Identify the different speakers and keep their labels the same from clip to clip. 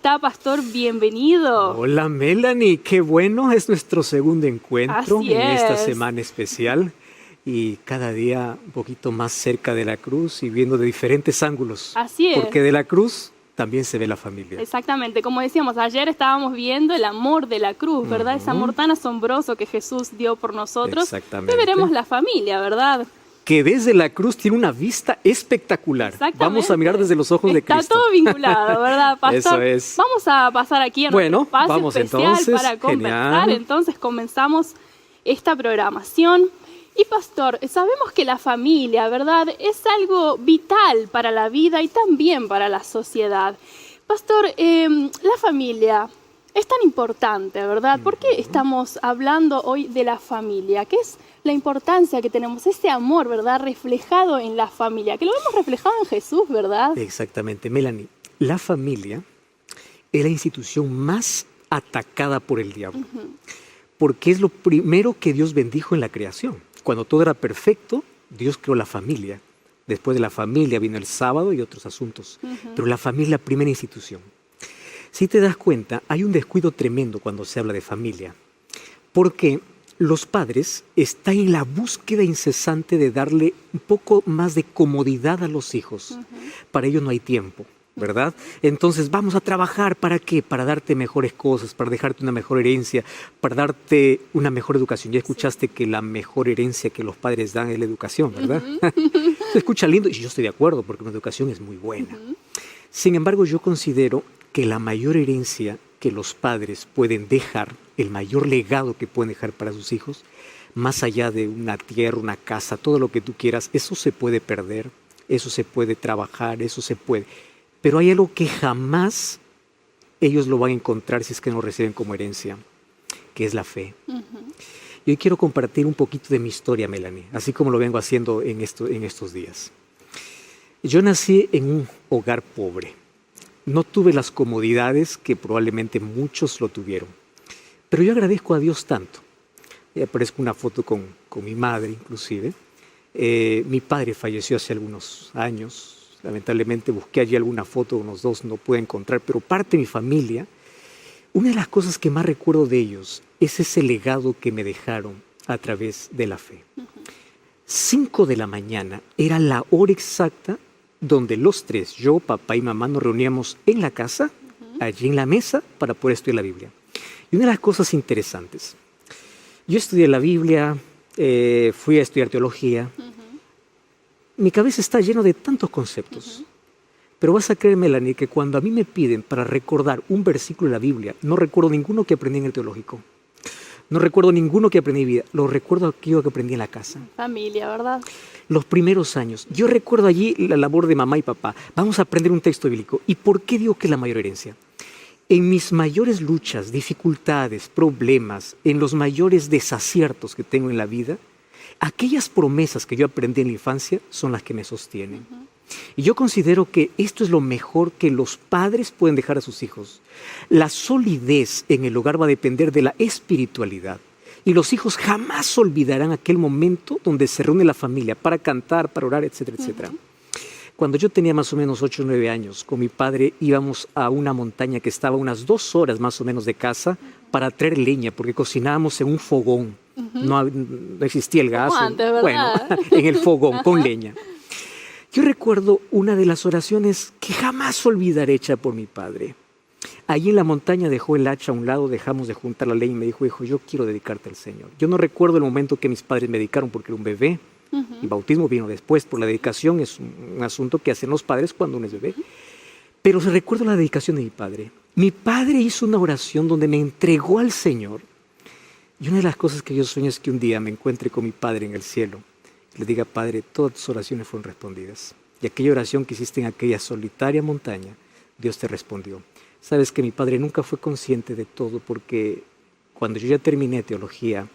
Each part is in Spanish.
Speaker 1: está, pastor? Bienvenido.
Speaker 2: Hola, Melanie. Qué bueno, es nuestro segundo encuentro
Speaker 1: Así
Speaker 2: en esta
Speaker 1: es.
Speaker 2: semana especial. Y cada día un poquito más cerca de la cruz y viendo de diferentes ángulos.
Speaker 1: Así es.
Speaker 2: Porque de la cruz también se ve la familia.
Speaker 1: Exactamente, como decíamos, ayer estábamos viendo el amor de la cruz, ¿verdad? Ese amor tan asombroso que Jesús dio por nosotros.
Speaker 2: Exactamente.
Speaker 1: Hoy veremos la familia, ¿verdad?
Speaker 2: Que desde la cruz tiene una vista espectacular.
Speaker 1: Exactamente.
Speaker 2: Vamos a mirar desde los ojos de Cristo.
Speaker 1: Está todo vinculado, ¿verdad, pastor?
Speaker 2: Eso es.
Speaker 1: Vamos a pasar aquí a nuestro espacio
Speaker 2: vamos
Speaker 1: especial
Speaker 2: entonces.
Speaker 1: para conversar.
Speaker 2: Genial.
Speaker 1: Entonces comenzamos esta programación. Y pastor, sabemos que la familia, ¿verdad?, es algo vital para la vida y también para la sociedad. Pastor, la familia es tan importante, ¿verdad? ¿Por qué estamos hablando hoy de la familia? ¿Qué es la importancia que tenemos, ese amor, ¿verdad?, reflejado en la familia? Que lo vemos reflejado en Jesús, ¿verdad?
Speaker 2: Exactamente, Melanie. La familia es la institución más atacada por el diablo. Porque es lo primero que Dios bendijo en la creación. Cuando todo era perfecto, Dios creó la familia. Después de la familia vino el sábado y otros asuntos. Pero la familia es la primera institución. Si te das cuenta, hay un descuido tremendo cuando se habla de familia. Porque los padres están en la búsqueda incesante de darle un poco más de comodidad a los hijos. Para ello no hay tiempo, ¿verdad? Entonces vamos a trabajar, ¿para qué? Para darte mejores cosas, para dejarte una mejor herencia, para darte una mejor educación. Ya escuchaste que la mejor herencia que los padres dan es la educación, ¿verdad? Se escucha lindo y yo estoy de acuerdo porque una educación es muy buena. Sin embargo, yo considero que la mayor herencia que los padres pueden dejar, el mayor legado que pueden dejar para sus hijos, más allá de una tierra, una casa, todo lo que tú quieras, eso se puede perder, eso se puede trabajar, eso se puede. Pero hay algo que jamás ellos lo van a encontrar si es que no reciben como herencia, que es la fe. Y hoy quiero compartir un poquito de mi historia, Melanie, así como lo vengo haciendo en estos días. Yo nací en un hogar pobre. No tuve las comodidades que probablemente muchos lo tuvieron. Pero yo agradezco a Dios tanto. Aparezco una foto con mi madre, inclusive. Mi padre falleció hace algunos años. Lamentablemente busqué allí alguna foto, unos dos no pude encontrar, pero parte de mi familia, una de las cosas que más recuerdo de ellos es ese legado que me dejaron a través de la fe. 5 de la mañana era la hora exacta donde los tres, yo, papá y mamá, nos reuníamos en la casa, allí en la mesa, para poder estudiar la Biblia. Y una de las cosas interesantes, yo estudié la Biblia, fui a estudiar teología. Mi cabeza está llena de tantos conceptos. Pero vas a creer, Melanie, que cuando a mí me piden para recordar un versículo de la Biblia, no recuerdo ninguno que aprendí en el teológico. No recuerdo ninguno que aprendí en vida. Lo recuerdo aquello que aprendí en la casa.
Speaker 1: Familia, ¿verdad?
Speaker 2: Los primeros años. Yo recuerdo allí la labor de mamá y papá. Vamos a aprender un texto bíblico. ¿Y por qué digo que es la mayor herencia? En mis mayores luchas, dificultades, problemas, en los mayores desaciertos que tengo en la vida, aquellas promesas que yo aprendí en la infancia son las que me sostienen. Y yo considero que esto es lo mejor que los padres pueden dejar a sus hijos. La solidez en el hogar va a depender de la espiritualidad. Y los hijos jamás olvidarán aquel momento donde se reúne la familia para cantar, para orar, etcétera, etcétera. Cuando yo tenía más o menos 8 o 9 años, con mi padre íbamos a una montaña que estaba a unas 2 horas más o menos de casa para traer leña, porque cocinábamos en un fogón. No existía el gas.
Speaker 1: Como antes, ¿verdad?
Speaker 2: Bueno, en el fogón, con leña. Yo recuerdo una de las oraciones que jamás olvidaré hecha por mi padre. Allí en la montaña dejó el hacha a un lado, dejamos de juntar la leña y me dijo, hijo, yo quiero dedicarte al Señor. Yo no recuerdo el momento que mis padres me dedicaron porque era un bebé. El bautismo vino después, por la dedicación es un asunto que hacen los padres cuando uno es bebé. Pero recuerdo la dedicación de mi padre. Mi padre hizo una oración donde me entregó al Señor. Y una de las cosas que yo sueño es que un día me encuentre con mi padre en el cielo. Le diga, Padre, todas tus oraciones fueron respondidas. Y aquella oración que hiciste en aquella solitaria montaña, Dios te respondió. Sabes que mi padre nunca fue consciente de todo porque cuando yo ya terminé teología,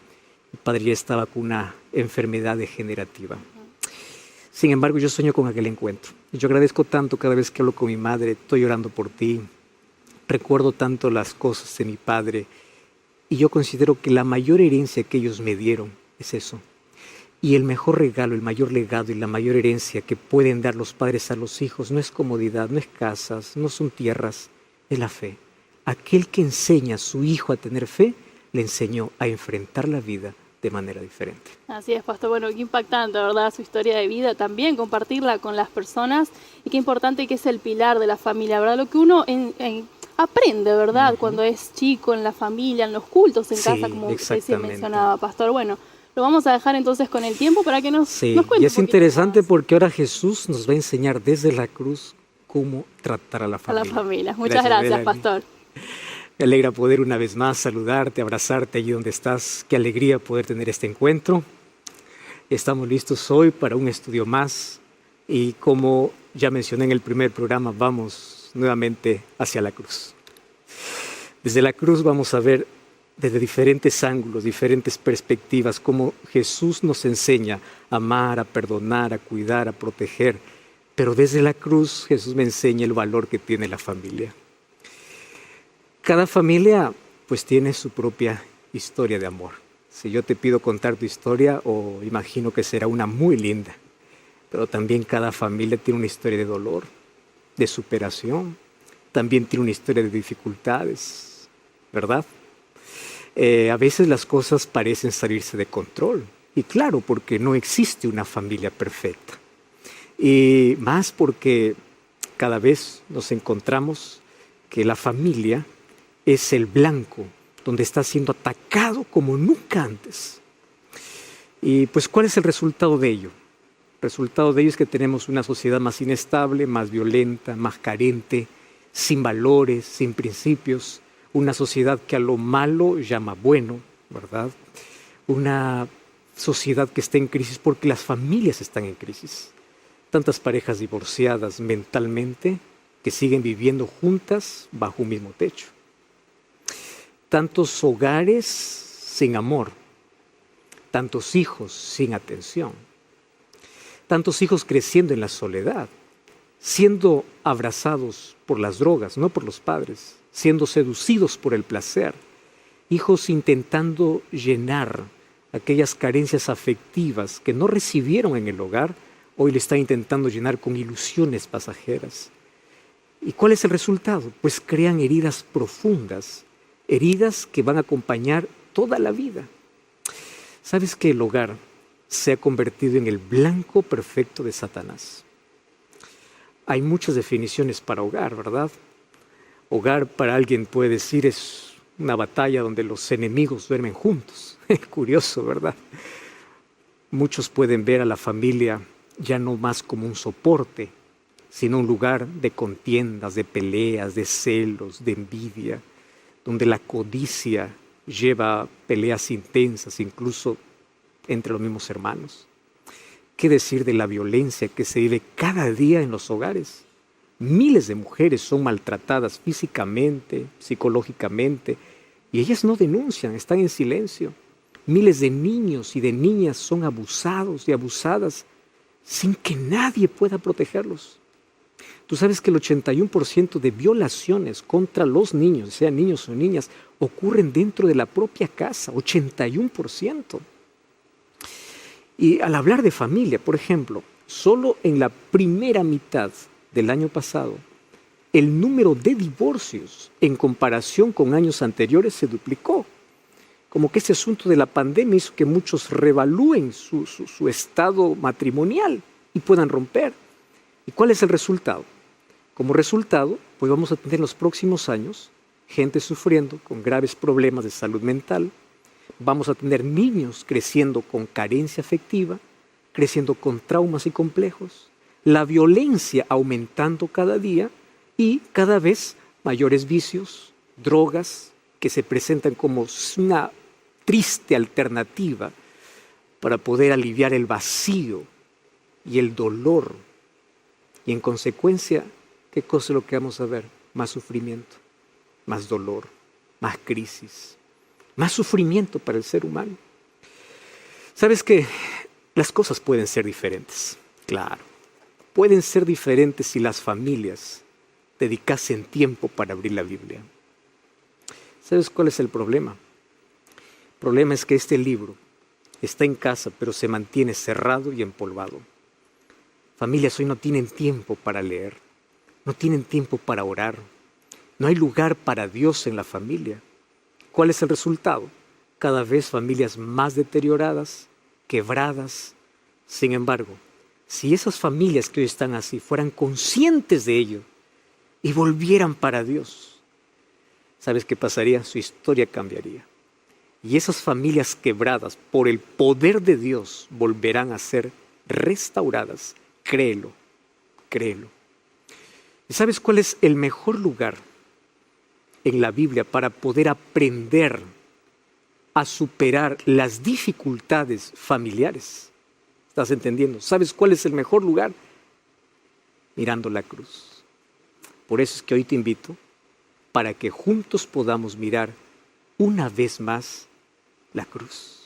Speaker 2: mi padre ya estaba con una enfermedad degenerativa. Sin embargo, yo sueño con aquel encuentro. Y yo agradezco tanto cada vez que hablo con mi madre, estoy orando por ti. Recuerdo tanto las cosas de mi padre. Y yo considero que la mayor herencia que ellos me dieron es eso. Y el mejor regalo, el mayor legado y la mayor herencia que pueden dar los padres a los hijos no es comodidad, no es casas, no son tierras, es la fe. Aquel que enseña a su hijo a tener fe, le enseñó a enfrentar la vida de manera diferente.
Speaker 1: Así es, pastor. Bueno, qué impactante, ¿verdad? Su historia de vida también, compartirla con las personas y qué importante que es el pilar de la familia, ¿verdad? Lo que uno aprende, ¿verdad? Cuando es chico, en la familia, en los cultos, en casa, como usted mencionaba, pastor. Bueno, lo vamos a dejar entonces con el tiempo para que nos cuente.
Speaker 2: Y es interesante más, porque ahora Jesús nos va a enseñar desde la cruz cómo tratar a la familia.
Speaker 1: A la familia. Muchas gracias, pastor.
Speaker 2: Me alegra poder una vez más saludarte, abrazarte allí donde estás. Qué alegría poder tener este encuentro. Estamos listos hoy para un estudio más y como ya mencioné en el primer programa, vamos nuevamente hacia la cruz. Desde la cruz vamos a ver desde diferentes ángulos, diferentes perspectivas, cómo Jesús nos enseña a amar, a perdonar, a cuidar, a proteger. Pero desde la cruz Jesús me enseña el valor que tiene la familia. Cada familia pues tiene su propia historia de amor. Si yo te pido contar tu historia, imagino que será una muy linda. Pero también cada familia tiene una historia de dolor, de superación. También tiene una historia de dificultades, ¿verdad? A veces las cosas parecen salirse de control. Y claro, porque no existe una familia perfecta. Y más porque cada vez nos encontramos que la familia es el blanco donde está siendo atacado como nunca antes. Y pues, ¿cuál es el resultado de ello? El resultado de ello es que tenemos una sociedad más inestable, más violenta, más carente, sin valores, sin principios, una sociedad que a lo malo llama bueno, ¿verdad? Una sociedad que está en crisis porque las familias están en crisis. Tantas parejas divorciadas mentalmente que siguen viviendo juntas bajo un mismo techo. Tantos hogares sin amor, tantos hijos sin atención, tantos hijos creciendo en la soledad, siendo abrazados por las drogas, no por los padres, siendo seducidos por el placer, hijos intentando llenar aquellas carencias afectivas que no recibieron en el hogar, hoy le están intentando llenar con ilusiones pasajeras. ¿Y cuál es el resultado? Pues crean heridas profundas, heridas que van a acompañar toda la vida. ¿Sabes que el hogar se ha convertido en el blanco perfecto de Satanás? Hay muchas definiciones para hogar, ¿verdad? Hogar para alguien puede decir es una batalla donde los enemigos duermen juntos. Curioso, ¿verdad? Muchos pueden ver a la familia ya no más como un soporte, sino un lugar de contiendas, de peleas, de celos, de envidia, donde la codicia lleva peleas intensas, incluso entre los mismos hermanos. ¿Qué decir de la violencia que se vive cada día en los hogares? Miles de mujeres son maltratadas físicamente, psicológicamente, y ellas no denuncian, están en silencio. Miles de niños y de niñas son abusados y abusadas sin que nadie pueda protegerlos. Tú sabes que el 81% de violaciones contra los niños, sean niños o niñas, ocurren dentro de la propia casa, 81%. Y al hablar de familia, por ejemplo, solo en la primera mitad del año pasado, el número de divorcios en comparación con años anteriores se duplicó. Como que ese asunto de la pandemia hizo que muchos revalúen su estado matrimonial y puedan romper. ¿Y cuál es el resultado? Como resultado, pues vamos a tener en los próximos años gente sufriendo con graves problemas de salud mental. Vamos a tener niños creciendo con carencia afectiva, creciendo con traumas y complejos. La violencia aumentando cada día y cada vez mayores vicios, drogas que se presentan como una triste alternativa para poder aliviar el vacío y el dolor. Y en consecuencia, ¿qué cosa es lo que vamos a ver? Más sufrimiento, más dolor, más crisis, más sufrimiento para el ser humano. ¿Sabes que las cosas pueden ser diferentes? Claro, pueden ser diferentes si las familias dedicasen tiempo para abrir la Biblia. ¿Sabes cuál es el problema? El problema es que este libro está en casa, pero se mantiene cerrado y empolvado. Familias hoy no tienen tiempo para leer, no tienen tiempo para orar, No hay lugar para Dios en la familia. ¿Cuál es el resultado? Cada vez familias más deterioradas, quebradas. Sin embargo, si esas familias que hoy están así fueran conscientes de ello y volvieran para Dios, ¿sabes qué pasaría? Su historia cambiaría. Y esas familias quebradas por el poder de Dios volverán a ser restauradas. Créelo, créelo. ¿Y sabes cuál es el mejor lugar en la Biblia para poder aprender a superar las dificultades familiares? ¿Estás entendiendo? ¿Sabes cuál es el mejor lugar? Mirando la cruz. Por eso es que hoy te invito para que juntos podamos mirar una vez más la cruz.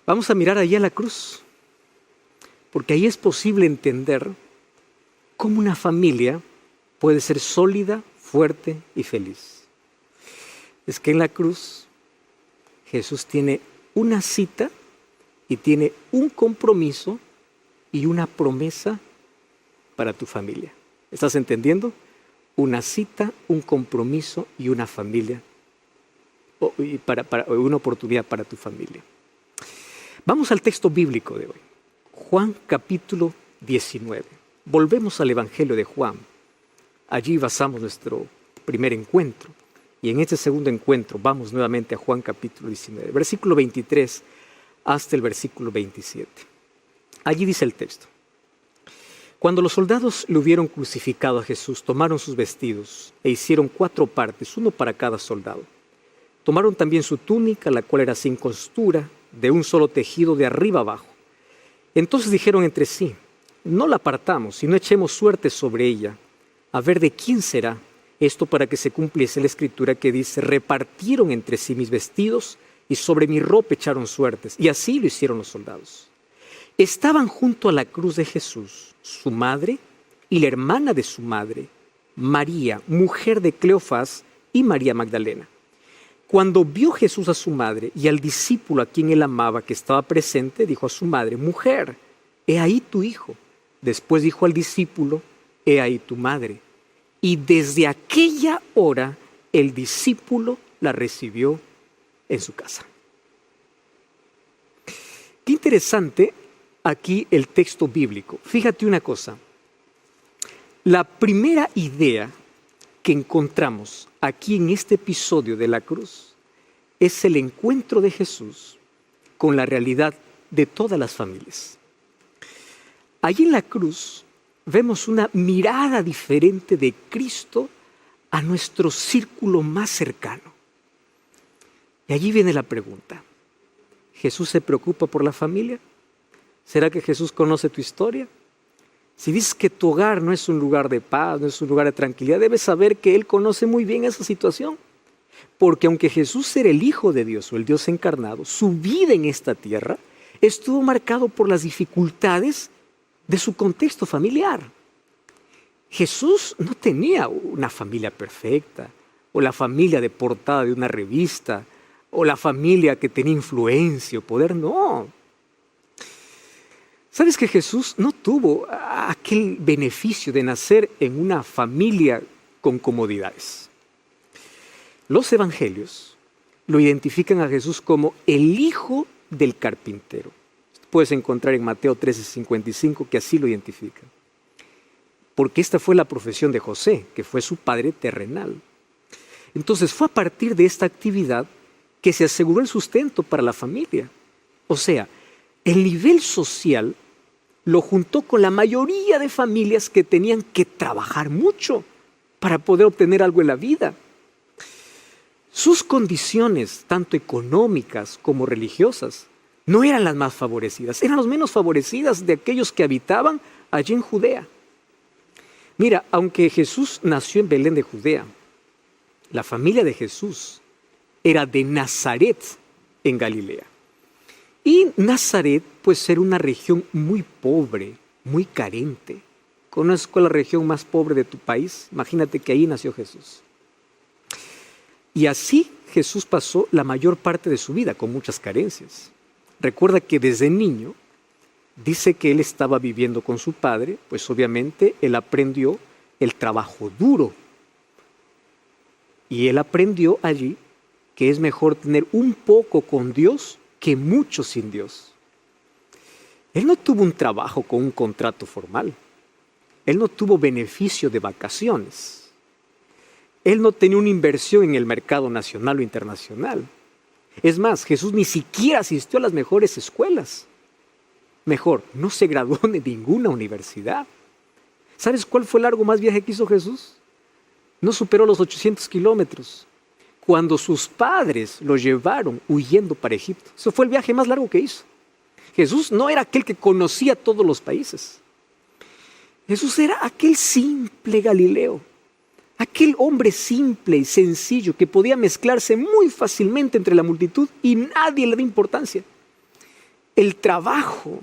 Speaker 2: Vamos a mirar allí a la cruz, porque ahí es posible entender cómo una familia puede ser sólida, fuerte y feliz. Es que en la cruz Jesús tiene una cita y tiene un compromiso y una promesa para tu familia. ¿Estás entendiendo? Una cita, un compromiso y una familia. Y una oportunidad para tu familia. Vamos al texto bíblico de hoy. Juan capítulo 19. Volvemos al Evangelio de Juan. Allí basamos nuestro primer encuentro. Y en este segundo encuentro vamos nuevamente a Juan capítulo 19, versículo 23 hasta el versículo 27. Allí dice el texto. Cuando los soldados le hubieron crucificado a Jesús, tomaron sus vestidos e hicieron 4 partes, uno para cada soldado. Tomaron también su túnica, la cual era sin costura, de un solo tejido de arriba abajo. Entonces dijeron entre sí, no la partamos, sino echemos suerte sobre ella, a ver de quién será. Esto para que se cumpliese la escritura que dice, repartieron entre sí mis vestidos y sobre mi ropa echaron suertes. Y así lo hicieron los soldados. Estaban junto a la cruz de Jesús, su madre y la hermana de su madre, María, mujer de Cleofás, y María Magdalena. Cuando vio Jesús a su madre y al discípulo a quien él amaba que estaba presente, dijo a su madre, mujer, he ahí tu hijo. Después dijo al discípulo, he ahí tu madre. Y desde aquella hora el discípulo la recibió en su casa. Qué interesante aquí el texto bíblico. Fíjate una cosa. La primera idea que encontramos aquí en este episodio de la cruz es el encuentro de Jesús con la realidad de todas las familias. Allí en la cruz vemos una mirada diferente de Cristo a nuestro círculo más cercano. Y allí viene la pregunta. ¿Jesús se preocupa por la familia? ¿Será que Jesús conoce tu historia? Si dices que tu hogar no es un lugar de paz, no es un lugar de tranquilidad, debes saber que Él conoce muy bien esa situación. Porque aunque Jesús era el Hijo de Dios o el Dios encarnado, su vida en esta tierra estuvo marcado por las dificultades de su contexto familiar. Jesús no tenía una familia perfecta, o la familia de portada de una revista, o la familia que tenía influencia o poder, no. ¿Sabes que Jesús no tuvo aquel beneficio de nacer en una familia con comodidades? Los evangelios lo identifican a Jesús como el hijo del carpintero. Puedes encontrar en Mateo 13:55 que así lo identifican. Porque esta fue la profesión de José, que fue su padre terrenal. Entonces fue a partir de esta actividad que se aseguró el sustento para la familia. O sea, el nivel social lo juntó con la mayoría de familias que tenían que trabajar mucho para poder obtener algo en la vida. Sus condiciones, tanto económicas como religiosas, no eran las más favorecidas, eran las menos favorecidas de aquellos que habitaban allí en Judea. Mira, aunque Jesús nació en Belén de Judea, la familia de Jesús era de Nazaret en Galilea. Y Nazaret, pues, era una región muy pobre, muy carente. ¿Conoces cuál es la región más pobre de tu país? Imagínate que ahí nació Jesús. Y así Jesús pasó la mayor parte de su vida con muchas carencias. Recuerda que desde niño dice que él estaba viviendo con su padre, pues obviamente él aprendió el trabajo duro. Y él aprendió allí que es mejor tener un poco con Dios que mucho sin Dios. Él no tuvo un trabajo con un contrato formal. Él no tuvo beneficio de vacaciones. Él no tenía una inversión en el mercado nacional o internacional. Es más, Jesús ni siquiera asistió a las mejores escuelas. Mejor, no se graduó de ninguna universidad. ¿Sabes cuál fue el largo más viaje que hizo Jesús? No superó los 800 kilómetros. Cuando sus padres lo llevaron huyendo para Egipto. Eso fue el viaje más largo que hizo. Jesús no era aquel que conocía todos los países. Jesús era aquel simple Galileo. Aquel hombre simple y sencillo que podía mezclarse muy fácilmente entre la multitud y nadie le da importancia. El trabajo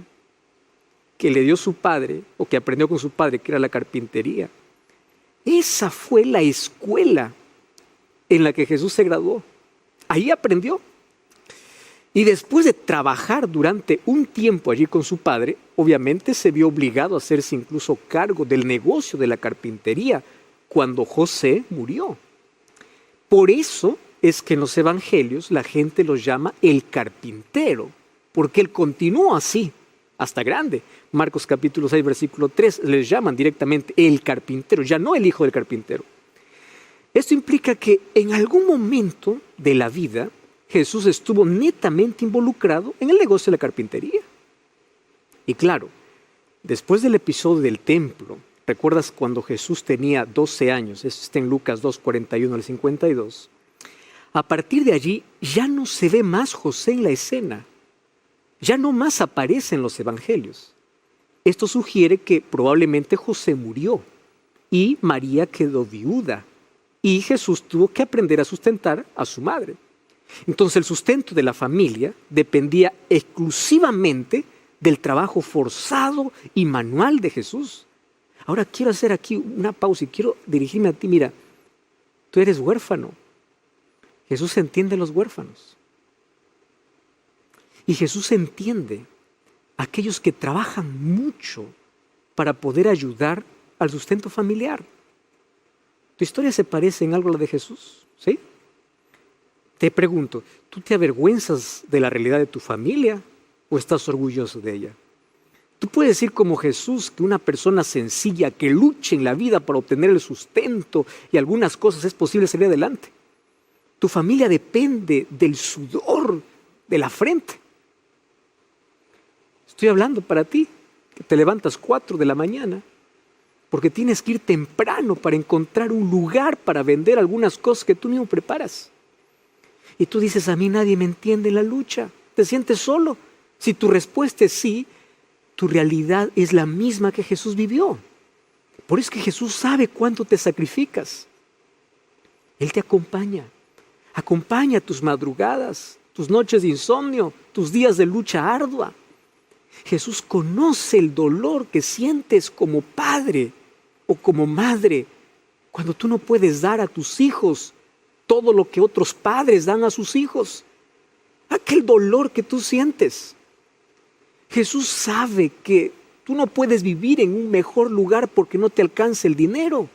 Speaker 2: que le dio su padre, o que aprendió con su padre, que era la carpintería, esa fue la escuela en la que Jesús se graduó. Ahí aprendió. Y después de trabajar durante un tiempo allí con su padre, obviamente se vio obligado a hacerse incluso cargo del negocio de la carpintería cuando José murió. Por eso es que en los evangelios la gente lo llama el carpintero, porque él continuó así hasta grande. Marcos capítulo 6, versículo 3, les llaman directamente el carpintero, ya no el hijo del carpintero. Esto implica que en algún momento de la vida Jesús estuvo netamente involucrado en el negocio de la carpintería. Y claro, después del episodio del templo, ¿recuerdas cuando Jesús tenía 12 años? Esto está en Lucas 2, 41 al 52. A partir de allí ya no se ve más José en la escena. Ya no más aparece en los evangelios. Esto sugiere que probablemente José murió y María quedó viuda y Jesús tuvo que aprender a sustentar a su madre. Entonces el sustento de la familia dependía exclusivamente del trabajo forzado y manual de Jesús. Ahora quiero hacer aquí una pausa y quiero dirigirme a ti. Mira, tú eres huérfano. Jesús entiende a los huérfanos. Y Jesús entiende a aquellos que trabajan mucho para poder ayudar al sustento familiar. ¿Tu historia se parece en algo a la de Jesús? ¿Sí? Te pregunto, ¿tú te avergüenzas de la realidad de tu familia o estás orgulloso de ella? Tú puedes decir como Jesús que una persona sencilla que luche en la vida para obtener el sustento y algunas cosas es posible salir adelante. Tu familia depende del sudor de la frente. Estoy hablando para ti, que te levantas 4 de la mañana porque tienes que ir temprano para encontrar un lugar para vender algunas cosas que tú mismo preparas. Y tú dices, a mí nadie me entiende en la lucha. ¿Te sientes solo? Si tu respuesta es sí, tu realidad es la misma que Jesús vivió. Por eso es que Jesús sabe cuánto te sacrificas. Él te acompaña. Acompaña tus madrugadas, tus noches de insomnio, tus días de lucha ardua. Jesús conoce el dolor que sientes como padre o como madre cuando tú no puedes dar a tus hijos todo lo que otros padres dan a sus hijos. Aquel dolor que tú sientes. Jesús sabe que tú no puedes vivir en un mejor lugar porque no te alcanza el dinero.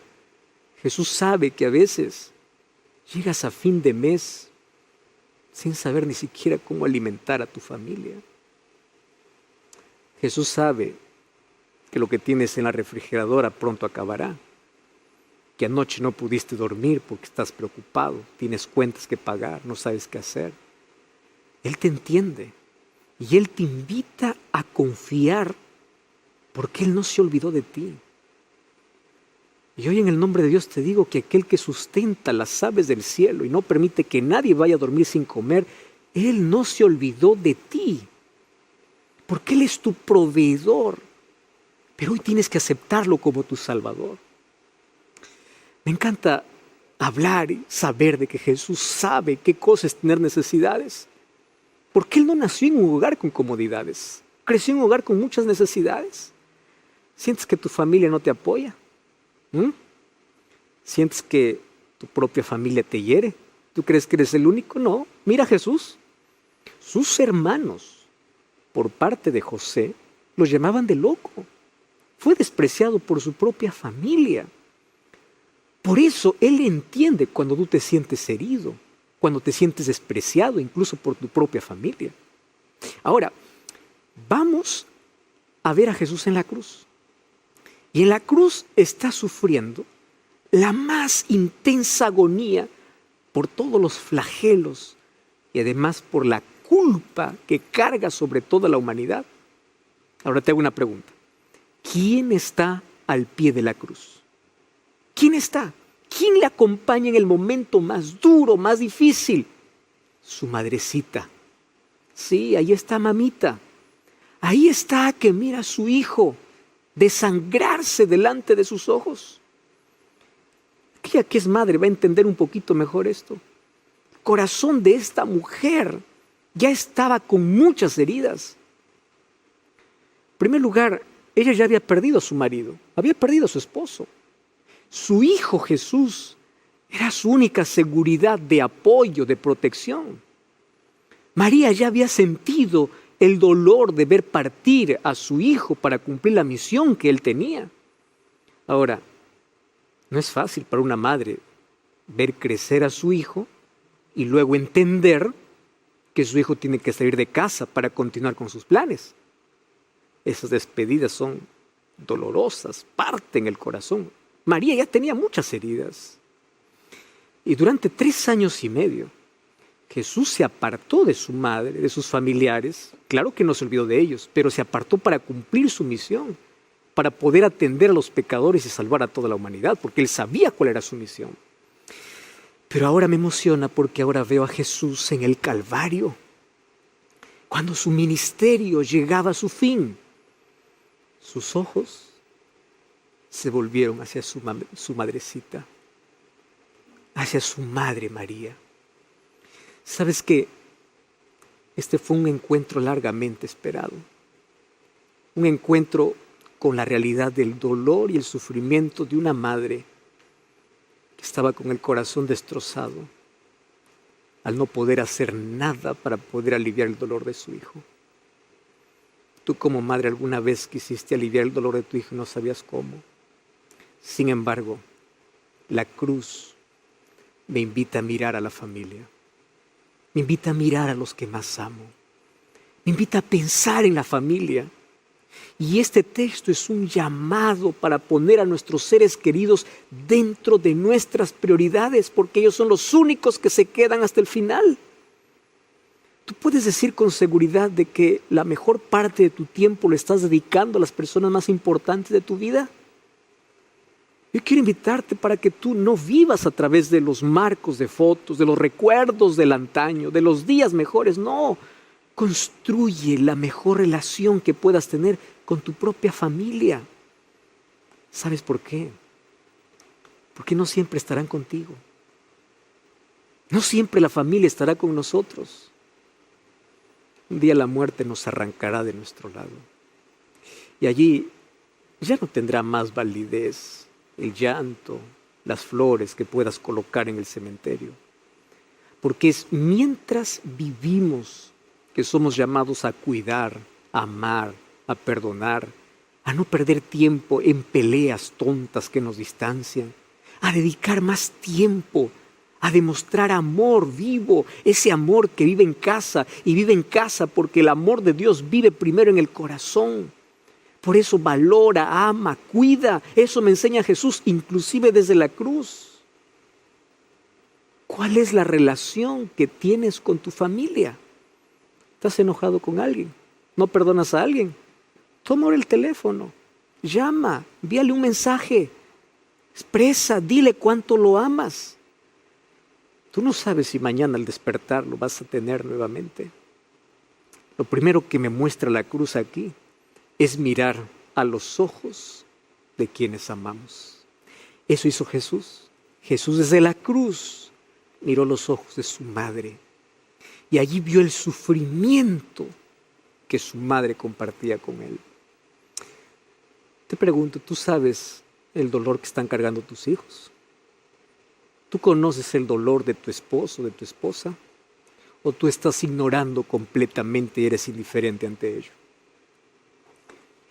Speaker 2: Jesús sabe que a veces llegas a fin de mes sin saber ni siquiera cómo alimentar a tu familia. Jesús sabe que lo que tienes en la refrigeradora pronto acabará, que anoche no pudiste dormir porque estás preocupado, tienes cuentas que pagar, no sabes qué hacer. Él te entiende y Él te invita a confiar porque Él no se olvidó de ti. Y hoy en el nombre de Dios te digo que aquel que sustenta las aves del cielo y no permite que nadie vaya a dormir sin comer, Él no se olvidó de ti. Porque Él es tu proveedor. Pero hoy tienes que aceptarlo como tu Salvador. Me encanta hablar y saber de que Jesús sabe qué cosa es tener necesidades. Porque Él no nació en un hogar con comodidades. Creció en un hogar con muchas necesidades. ¿Sientes que tu familia no te apoya? ¿Sientes que tu propia familia te hiere? ¿Tú crees que eres el único? No. Mira a Jesús. Sus hermanos, por parte de José, lo llamaban de loco. Fue despreciado por su propia familia. Por eso Él entiende cuando tú te sientes herido, cuando te sientes despreciado, incluso por tu propia familia. Ahora, vamos a ver a Jesús en la cruz. Y en la cruz está sufriendo la más intensa agonía por todos los flagelos y además por la culpa que carga sobre toda la humanidad. Ahora te hago una pregunta. ¿Quién está al pie de la cruz? ¿Quién está? ¿Quién le acompaña en el momento más duro, más difícil? Su madrecita. Sí, ahí está mamita. Ahí está que mira a su hijo desangrarse delante de sus ojos. Aquella que es madre va a entender un poquito mejor esto. El corazón de esta mujer ya estaba con muchas heridas. En primer lugar, ella ya había perdido a su marido, había perdido a su esposo. Su hijo Jesús era su única seguridad de apoyo, de protección. María ya había sentido el dolor de ver partir a su hijo para cumplir la misión que él tenía. Ahora, no es fácil para una madre ver crecer a su hijo y luego entender que su hijo tiene que salir de casa para continuar con sus planes. Esas despedidas son dolorosas, parten el corazón. María ya tenía muchas heridas. Y durante 3 años y medio, Jesús se apartó de su madre, de sus familiares. Claro que no se olvidó de ellos, pero se apartó para cumplir su misión, para poder atender a los pecadores y salvar a toda la humanidad, porque él sabía cuál era su misión. Pero ahora me emociona porque ahora veo a Jesús en el Calvario, cuando su ministerio llegaba a su fin. Sus ojos se volvieron hacia su madrecita, hacia su madre María. ¿Sabes qué? Este fue un encuentro largamente esperado. Un encuentro con la realidad del dolor y el sufrimiento de una madre que estaba con el corazón destrozado al no poder hacer nada para poder aliviar el dolor de su hijo. Tú como madre alguna vez quisiste aliviar el dolor de tu hijo y no sabías cómo. Sin embargo, la cruz me invita a mirar a la familia. Me invita a mirar a los que más amo. Me invita a pensar en la familia. Y este texto es un llamado para poner a nuestros seres queridos dentro de nuestras prioridades, porque ellos son los únicos que se quedan hasta el final. Tú puedes decir con seguridad de que la mejor parte de tu tiempo lo estás dedicando a las personas más importantes de tu vida. Yo quiero invitarte para que tú no vivas a través de los marcos de fotos, de los recuerdos del antaño, de los días mejores. No, construye la mejor relación que puedas tener con tu propia familia. ¿Sabes por qué? Porque no siempre estarán contigo. No siempre la familia estará con nosotros. Un día la muerte nos arrancará de nuestro lado. Y allí ya no tendrá más validez el llanto, las flores que puedas colocar en el cementerio. Porque es mientras vivimos que somos llamados a cuidar, a amar, a perdonar, a no perder tiempo en peleas tontas que nos distancian, a dedicar más tiempo a demostrar amor vivo, ese amor que vive en casa, y vive en casa porque el amor de Dios vive primero en el corazón. Por eso valora, ama, cuida. Eso me enseña Jesús, inclusive desde la cruz. ¿Cuál es la relación que tienes con tu familia? ¿Estás enojado con alguien? ¿No perdonas a alguien? Toma ahora el teléfono, llama, envíale un mensaje, expresa, dile cuánto lo amas. Tú no sabes si mañana al despertar lo vas a tener nuevamente. Lo primero que me muestra la cruz aquí es mirar a los ojos de quienes amamos. Eso hizo Jesús. Jesús desde la cruz miró los ojos de su madre y allí vio el sufrimiento que su madre compartía con él. Te pregunto, ¿tú sabes el dolor que están cargando tus hijos? ¿Tú conoces el dolor de tu esposo, de tu esposa? ¿O tú estás ignorando completamente y eres indiferente ante ello?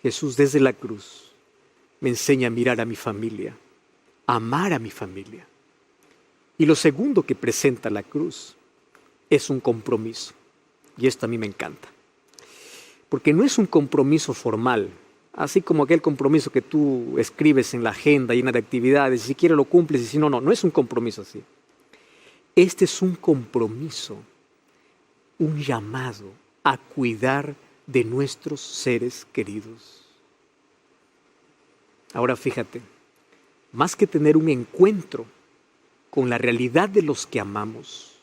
Speaker 2: Jesús desde la cruz me enseña a mirar a mi familia, amar a mi familia. Y lo segundo que presenta la cruz es un compromiso. Y esto a mí me encanta. Porque no es un compromiso formal, así como aquel compromiso que tú escribes en la agenda llena de actividades, si quieres lo cumples y si no, no. No es un compromiso así. Este es un compromiso, un llamado a cuidar de nuestros seres queridos. Ahora fíjate, más que tener un encuentro con la realidad de los que amamos,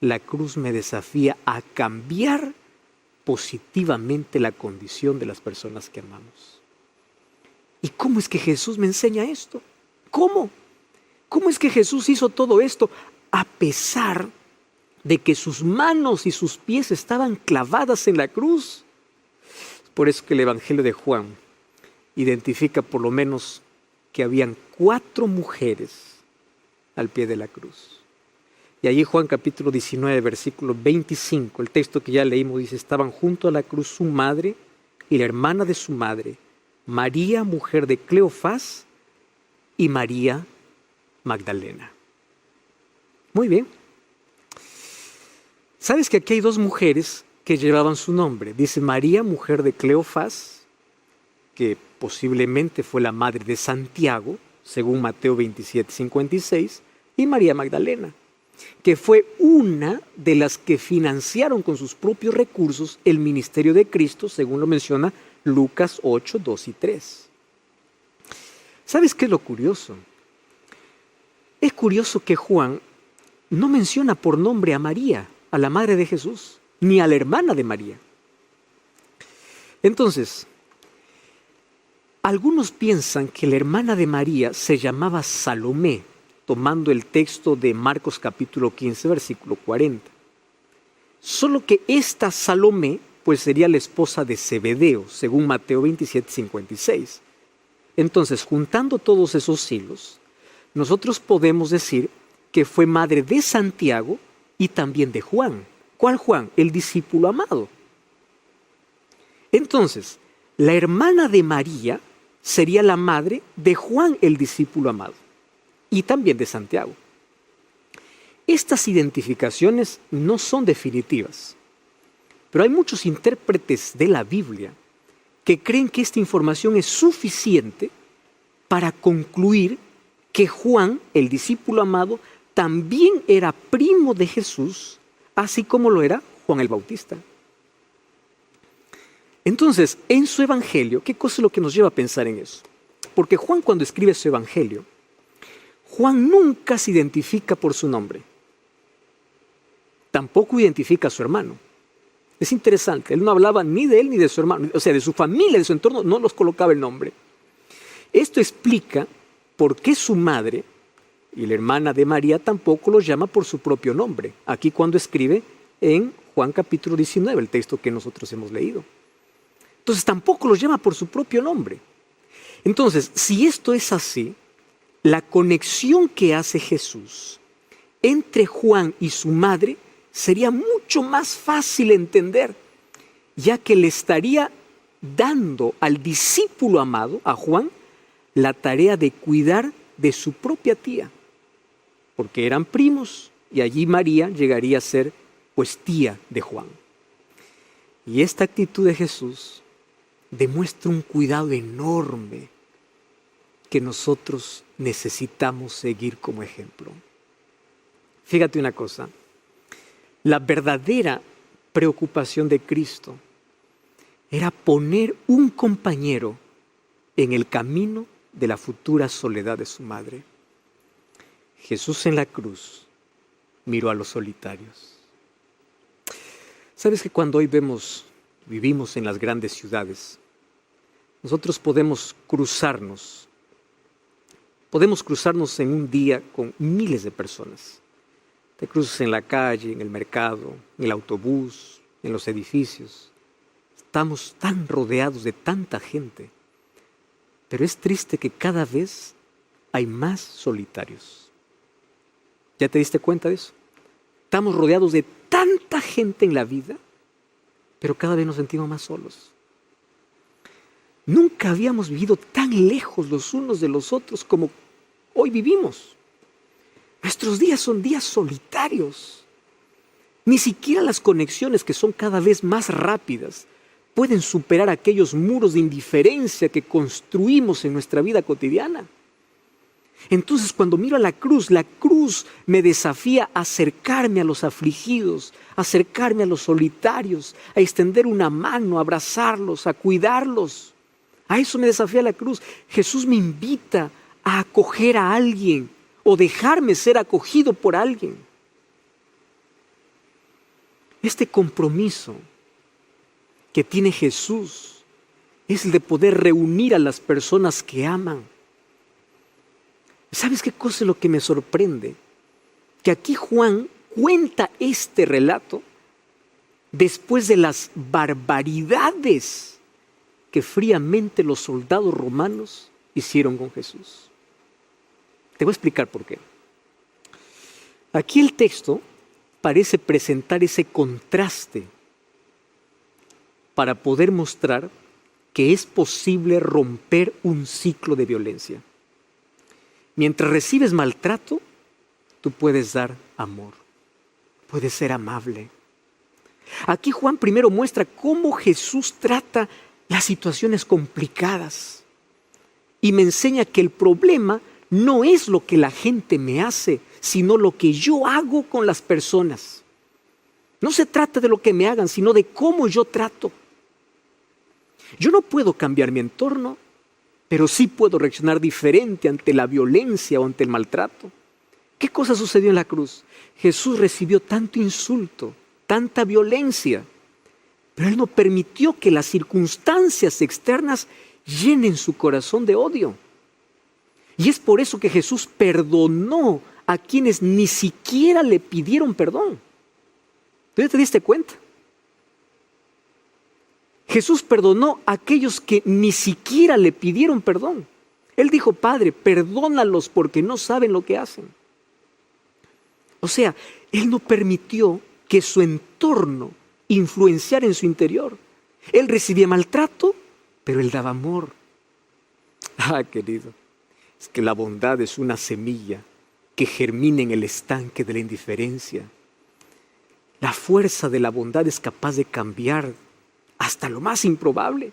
Speaker 2: la cruz me desafía a cambiar positivamente la condición de las personas que amamos. ¿Y cómo es que Jesús me enseña esto? ¿Cómo? ¿Cómo es que Jesús hizo todo esto a pesar de que sus manos y sus pies estaban clavadas en la cruz? Por eso que el Evangelio de Juan identifica por lo menos que habían 4 mujeres al pie de la cruz. Y allí Juan capítulo 19, versículo 25, el texto que ya leímos dice, estaban junto a la cruz su madre y la hermana de su madre, María, mujer de Cleofás, y María Magdalena. Muy bien. ¿Sabes que aquí hay 2 mujeres que llevaban su nombre? Dice María, mujer de Cleofás, que posiblemente fue la madre de Santiago, según Mateo 27, 56, y María Magdalena, que fue una de las que financiaron con sus propios recursos el ministerio de Cristo, según lo menciona Lucas 8, 2 y 3. ¿Sabes qué es lo curioso? Es curioso que Juan no menciona por nombre a María, a la madre de Jesús, ni a la hermana de María. Entonces, algunos piensan que la hermana de María se llamaba Salomé, tomando el texto de Marcos capítulo 15, versículo 40. Solo que esta Salomé, pues sería la esposa de Zebedeo, según Mateo 27, 56. Entonces, juntando todos esos hilos, nosotros podemos decir que fue madre de Santiago y también de Juan. ¿Cuál Juan? El discípulo amado. Entonces, la hermana de María sería la madre de Juan, el discípulo amado, y también de Santiago. Estas identificaciones no son definitivas, pero hay muchos intérpretes de la Biblia que creen que esta información es suficiente para concluir que Juan, el discípulo amado, también era primo de Jesús, así como lo era Juan el Bautista. Entonces, en su evangelio, ¿qué cosa es lo que nos lleva a pensar en eso? Porque Juan, cuando escribe su evangelio, Juan nunca se identifica por su nombre. Tampoco identifica a su hermano. Es interesante, él no hablaba ni de él ni de su hermano, o sea, de su familia, de su entorno, no los colocaba el nombre. Esto explica por qué su madre y la hermana de María tampoco los llama por su propio nombre. Aquí cuando escribe en Juan capítulo 19, el texto que nosotros hemos leído. Entonces tampoco los llama por su propio nombre. Entonces, si esto es así, la conexión que hace Jesús entre Juan y su madre sería mucho más fácil entender, ya que le estaría dando al discípulo amado, a Juan, la tarea de cuidar de su propia tía, porque eran primos y allí María llegaría a ser pues tía de Juan. Y esta actitud de Jesús demuestra un cuidado enorme que nosotros necesitamos seguir como ejemplo. Fíjate una cosa, la verdadera preocupación de Cristo era poner un compañero en el camino de la futura soledad de su madre. Jesús en la cruz miró a los solitarios. ¿Sabes que cuando hoy vivimos en las grandes ciudades, nosotros podemos cruzarnos en un día con miles de personas? Te cruzas en la calle, en el mercado, en el autobús, en los edificios. Estamos tan rodeados de tanta gente, pero es triste que cada vez hay más solitarios. ¿Ya te diste cuenta de eso? Estamos rodeados de tanta gente en la vida, pero cada vez nos sentimos más solos. Nunca habíamos vivido tan lejos los unos de los otros como hoy vivimos. Nuestros días son días solitarios. Ni siquiera las conexiones, que son cada vez más rápidas, pueden superar aquellos muros de indiferencia que construimos en nuestra vida cotidiana. Entonces, cuando miro a la cruz me desafía a acercarme a los afligidos, a acercarme a los solitarios, a extender una mano, a abrazarlos, a cuidarlos. A eso me desafía la cruz. Jesús me invita a acoger a alguien o dejarme ser acogido por alguien. Este compromiso que tiene Jesús es el de poder reunir a las personas que aman. ¿Sabes qué cosa es lo que me sorprende? Que aquí Juan cuenta este relato después de las barbaridades que fríamente los soldados romanos hicieron con Jesús. Te voy a explicar por qué. Aquí el texto parece presentar ese contraste para poder mostrar que es posible romper un ciclo de violencia. Mientras recibes maltrato, tú puedes dar amor, puedes ser amable. Aquí Juan primero muestra cómo Jesús trata las situaciones complicadas y me enseña que el problema no es lo que la gente me hace, sino lo que yo hago con las personas. No se trata de lo que me hagan, sino de cómo yo trato. Yo no puedo cambiar mi entorno, pero sí puedo reaccionar diferente ante la violencia o ante el maltrato. ¿Qué cosa sucedió en la cruz? Jesús recibió tanto insulto, tanta violencia, pero Él no permitió que las circunstancias externas llenen su corazón de odio. Y es por eso que Jesús perdonó a quienes ni siquiera le pidieron perdón. ¿Tú ya te diste cuenta? Jesús perdonó a aquellos que ni siquiera le pidieron perdón. Él dijo: Padre, perdónalos porque no saben lo que hacen. O sea, Él no permitió que su entorno influenciara en su interior. Él recibía maltrato, pero Él daba amor. Querido, es que la bondad es una semilla que germina en el estanque de la indiferencia. La fuerza de la bondad es capaz de cambiar hasta lo más improbable.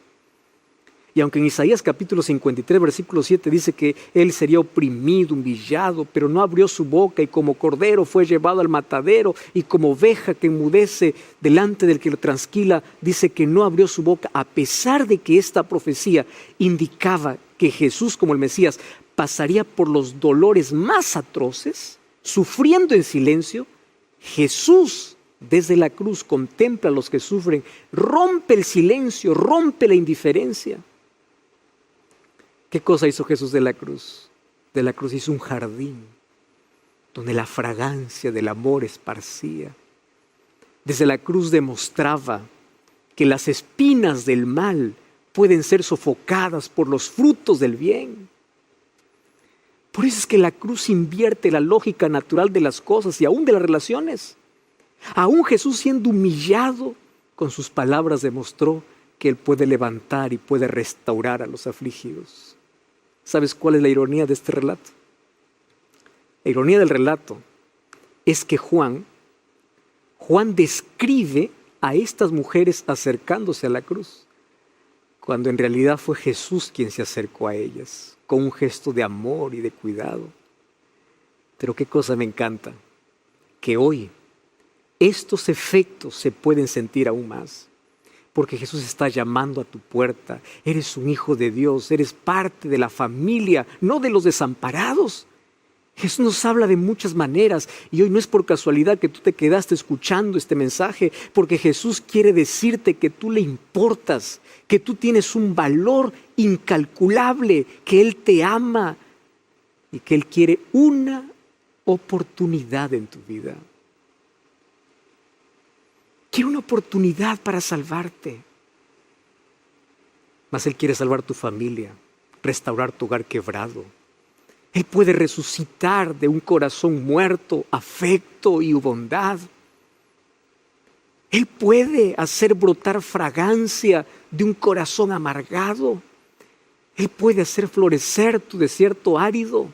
Speaker 2: Y aunque en Isaías capítulo 53, versículo 7 dice que Él sería oprimido, humillado, pero no abrió su boca, y como cordero fue llevado al matadero, y como oveja que enmudece delante del que lo trasquila, dice que no abrió su boca, a pesar de que esta profecía indicaba que Jesús, como el Mesías, pasaría por los dolores más atroces, sufriendo en silencio. Jesús, desde la cruz, contempla a los que sufren, rompe el silencio, rompe la indiferencia. ¿Qué cosa hizo Jesús de la cruz? De la cruz hizo un jardín donde la fragancia del amor esparcía. Desde la cruz demostraba que las espinas del mal pueden ser sofocadas por los frutos del bien. Por eso es que la cruz invierte la lógica natural de las cosas y aún de las relaciones. Aún Jesús, siendo humillado, con sus palabras demostró que Él puede levantar y puede restaurar a los afligidos. ¿Sabes cuál es la ironía de este relato? La ironía del relato es que Juan describe a estas mujeres acercándose a la cruz, cuando en realidad fue Jesús quien se acercó a ellas, con un gesto de amor y de cuidado. Pero qué cosa me encanta, que hoy estos efectos se pueden sentir aún más, porque Jesús está llamando a tu puerta. Eres un hijo de Dios, eres parte de la familia, no de los desamparados. Jesús nos habla de muchas maneras, y hoy no es por casualidad que tú te quedaste escuchando este mensaje, porque Jesús quiere decirte que tú le importas, que tú tienes un valor incalculable, que Él te ama y que Él quiere una oportunidad en tu vida. Quiere una oportunidad para salvarte. Mas Él quiere salvar tu familia, restaurar tu hogar quebrado. Él puede resucitar de un corazón muerto afecto y bondad. Él puede hacer brotar fragancia de un corazón amargado. Él puede hacer florecer tu desierto árido.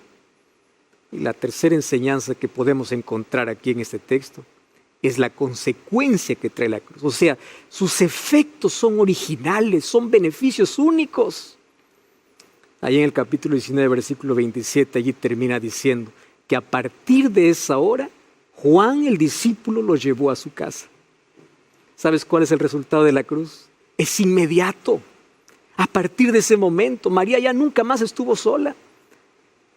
Speaker 2: Y la tercera enseñanza que podemos encontrar aquí en este texto es la consecuencia que trae la cruz. O sea, sus efectos son originales, son beneficios únicos. Ahí en el capítulo 19, versículo 27, allí termina diciendo que a partir de esa hora, Juan el discípulo lo llevó a su casa. ¿Sabes cuál es el resultado de la cruz? Es inmediato. A partir de ese momento, María ya nunca más estuvo sola.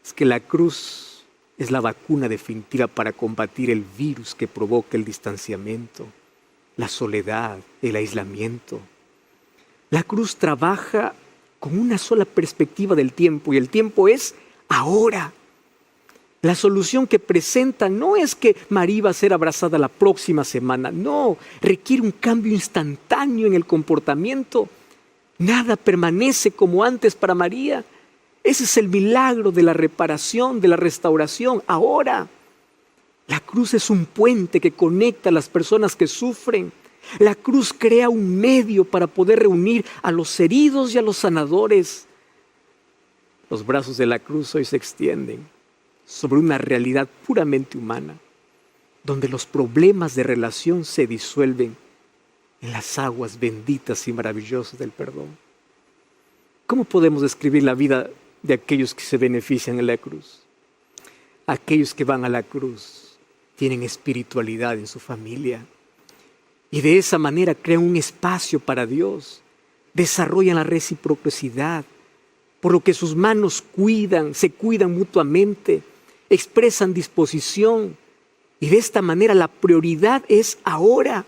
Speaker 2: Es que la cruz es la vacuna definitiva para combatir el virus que provoca el distanciamiento, la soledad, el aislamiento. La cruz trabaja con una sola perspectiva del tiempo, y el tiempo es ahora. La solución que presenta no es que María va a ser abrazada la próxima semana, no, requiere un cambio instantáneo en el comportamiento. Nada permanece como antes para María. Ese es el milagro de la reparación, de la restauración, ahora. La cruz es un puente que conecta a las personas que sufren. La cruz crea un medio para poder reunir a los heridos y a los sanadores. Los brazos de la cruz hoy se extienden sobre una realidad puramente humana, donde los problemas de relación se disuelven en las aguas benditas y maravillosas del perdón. ¿Cómo podemos describir la vida de aquellos que se benefician en la cruz? Aquellos que van a la cruz tienen espiritualidad en su familia y de esa manera crean un espacio para Dios, desarrollan la reciprocidad, por lo que sus manos se cuidan mutuamente, expresan disposición, y de esta manera la prioridad es ahora.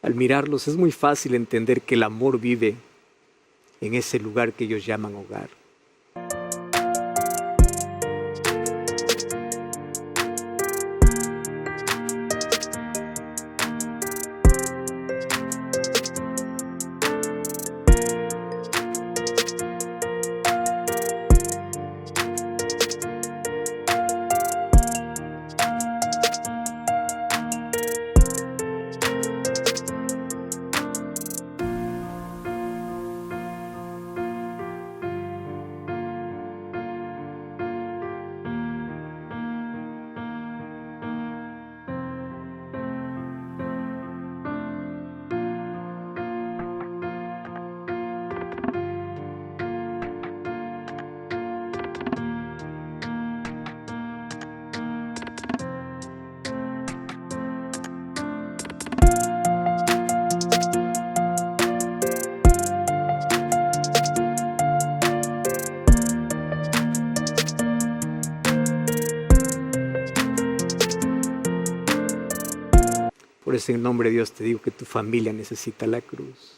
Speaker 2: Al mirarlos es muy fácil entender que el amor vive en ese lugar que ellos llaman hogar. Por eso en nombre de Dios te digo que tu familia necesita la cruz.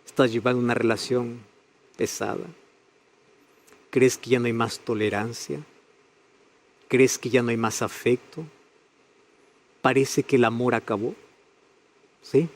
Speaker 2: Estás llevando una relación pesada. ¿Crees que ya no hay más tolerancia? ¿Crees que ya no hay más afecto? ¿Parece que el amor acabó? ¿Sí?